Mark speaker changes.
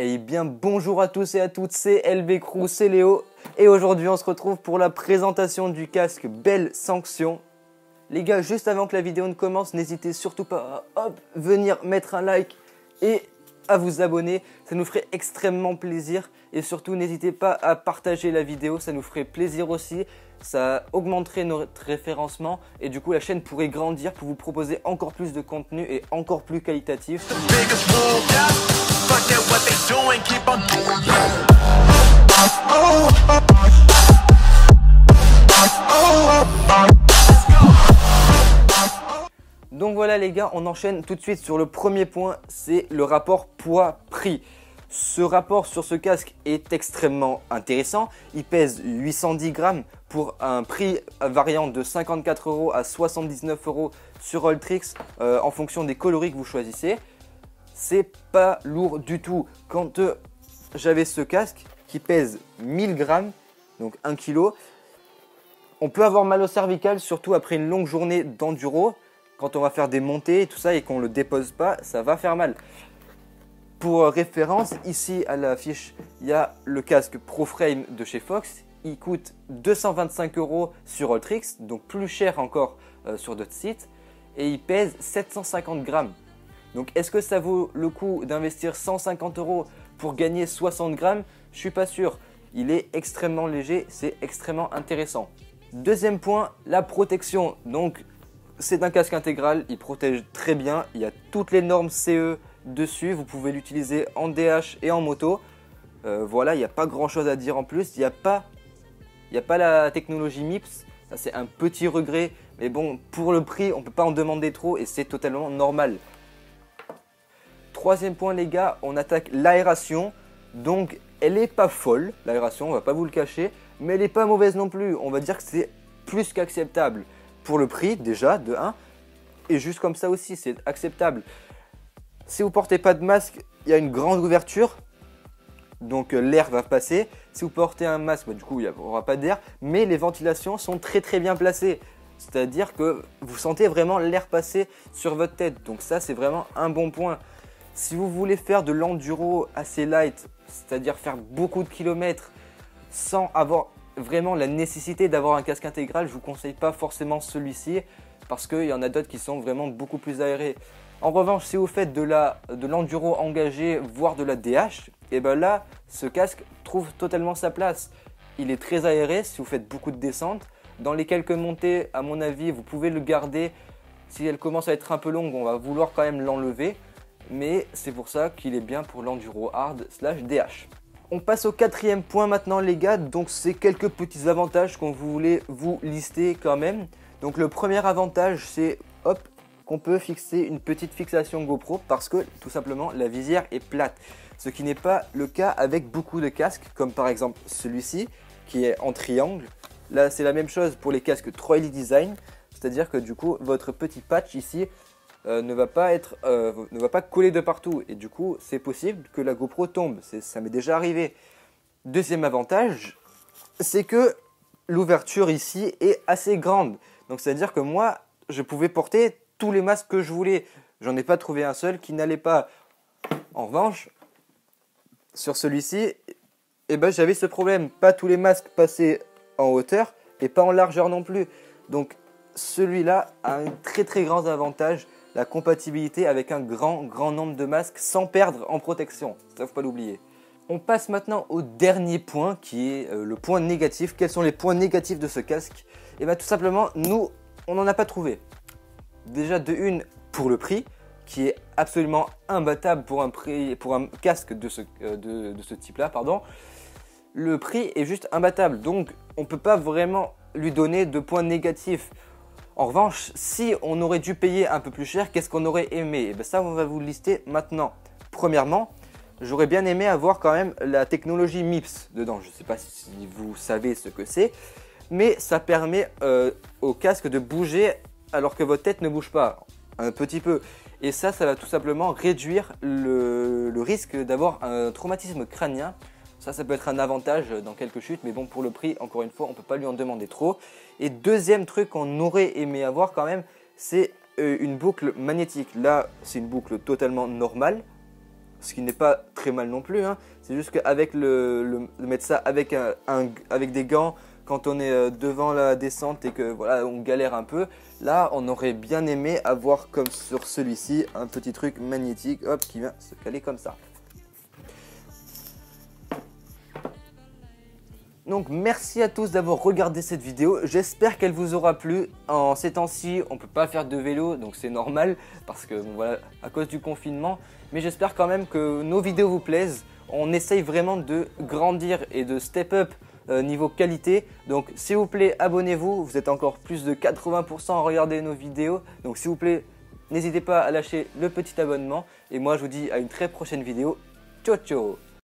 Speaker 1: Eh bien bonjour à tous et à toutes, c'est LB Crew, c'est Léo et aujourd'hui on se retrouve pour la présentation du casque Bell Sanction. Les gars, juste avant que la vidéo ne commence, n'hésitez surtout pas à venir mettre un like et à vous abonner, ça nous ferait extrêmement plaisir. Et surtout n'hésitez pas à partager la vidéo, ça nous ferait plaisir aussi. Ça augmenterait notre référencement et du coup la chaîne pourrait grandir pour vous proposer encore plus de contenu et encore plus qualitatif. Donc voilà les gars, on enchaîne tout de suite sur le premier point, c'est le rapport poids-prix. Ce rapport sur ce casque est extrêmement intéressant. Il pèse 810 grammes pour un prix variant de 54 € à 79 € sur Alltrix en fonction des coloris que vous choisissez. C'est pas lourd du tout. Quand j'avais ce casque qui pèse 1000 grammes, donc 1 kg, on peut avoir mal au cervical, surtout après une longue journée d'enduro. Quand on va faire des montées et tout ça et qu'on ne le dépose pas, ça va faire mal. Pour référence, ici à l'affiche, il y a le casque ProFrame de chez Fox. Il coûte 225 € sur Alltrix, donc plus cher encore sur d'autres sites. Et il pèse 750 grammes. Donc est-ce que ça vaut le coup d'investir 150 € pour gagner 60 grammes? Je suis pas sûr. Il est extrêmement léger, c'est extrêmement intéressant. Deuxième point, la protection. Donc c'est un casque intégral, il protège très bien. Il y a toutes les normes CE dessus. Vous pouvez l'utiliser en DH et en moto. Voilà, il n'y a pas grand chose à dire en plus. Il n'y a pas la technologie MIPS. Ça c'est un petit regret. Mais bon, pour le prix, on ne peut pas en demander trop et c'est totalement normal. Troisième point les gars, on attaque l'aération. Donc elle n'est pas folle, l'aération, on ne va pas vous le cacher. Mais elle n'est pas mauvaise non plus. On va dire que c'est plus qu'acceptable. Pour le prix déjà, de 1. Et juste comme ça aussi, c'est acceptable. Si vous ne portez pas de masque, il y a une grande ouverture. Donc l'air va passer. Si vous portez un masque, du coup, il n'y aura pas d'air. Mais les ventilations sont très bien placées. C'est-à-dire que vous sentez vraiment l'air passer sur votre tête. Donc ça, c'est vraiment un bon point. Si vous voulez faire de l'enduro assez light, c'est-à-dire faire beaucoup de kilomètres sans avoir vraiment la nécessité d'avoir un casque intégral, je ne vous conseille pas forcément celui-ci parce qu'il y en a d'autres qui sont vraiment beaucoup plus aérés. En revanche, si vous faites de l'enduro engagé, voire de la DH, et ben là, ce casque trouve totalement sa place. Il est très aéré si vous faites beaucoup de descentes. Dans les quelques montées, à mon avis, vous pouvez le garder. Si elle commence à être un peu longue, on va vouloir quand même l'enlever. Mais c'est pour ça qu'il est bien pour l'enduro hard / DH. On passe au quatrième point maintenant les gars, donc c'est quelques petits avantages qu'on voulait vous lister quand même. Donc le premier avantage c'est qu'on peut fixer une petite fixation GoPro parce que tout simplement la visière est plate. Ce qui n'est pas le cas avec beaucoup de casques comme par exemple celui-ci qui est en triangle. Là c'est la même chose pour les casques Troily Design, c'est-à-dire que du coup votre petit patch ici ne va pas coller de partout et du coup c'est possible que la GoPro tombe, ça m'est déjà arrivé. Deuxième avantage, c'est que l'ouverture ici est assez grande, donc c'est à dire que moi je pouvais porter tous les masques que je voulais, j'en ai pas trouvé un seul qui n'allait pas. En revanche sur celui-ci, j'avais ce problème, pas tous les masques passaient en hauteur et pas en largeur non plus, donc celui-là a un très grand avantage, la compatibilité avec un grand nombre de masques sans perdre en protection, ça faut pas l'oublier. On passe maintenant au dernier point qui est le point négatif. Quels sont les points négatifs de ce casque? Et bien tout simplement, nous, on n'en a pas trouvé. Déjà de une, pour le prix, qui est absolument imbattable pour un casque de ce type-là, pardon. Le prix est juste imbattable, donc on ne peut pas vraiment lui donner de points négatifs. En revanche, si on aurait dû payer un peu plus cher, qu'est-ce qu'on aurait aimé? Et bien ça, on va vous le lister maintenant. Premièrement, j'aurais bien aimé avoir quand même la technologie MIPS dedans. Je ne sais pas si vous savez ce que c'est, mais ça permet au casque de bouger alors que votre tête ne bouge pas, un petit peu. Et ça va tout simplement réduire le risque d'avoir un traumatisme crânien. Ça peut être un avantage dans quelques chutes, mais bon, pour le prix, encore une fois, on ne peut pas lui en demander trop. Et deuxième truc qu'on aurait aimé avoir quand même, c'est une boucle magnétique. Là, c'est une boucle totalement normale. ce qui n'est pas très mal non plus, hein. C'est juste qu'avec de mettre ça avec, avec des gants, quand on est devant la descente et que voilà, on galère un peu, là on aurait bien aimé avoir comme sur celui-ci un petit truc magnétique, hop, qui vient se caler comme ça. Donc merci à tous d'avoir regardé cette vidéo, j'espère qu'elle vous aura plu. En ces temps-ci, on ne peut pas faire de vélo, donc c'est normal, parce que bon, voilà, à cause du confinement. Mais j'espère quand même que nos vidéos vous plaisent. On essaye vraiment de grandir et de step up niveau qualité. Donc s'il vous plaît, abonnez-vous, vous êtes encore plus de 80% à regarder nos vidéos. Donc s'il vous plaît, n'hésitez pas à lâcher le petit abonnement. Et moi je vous dis à une très prochaine vidéo. Ciao ciao.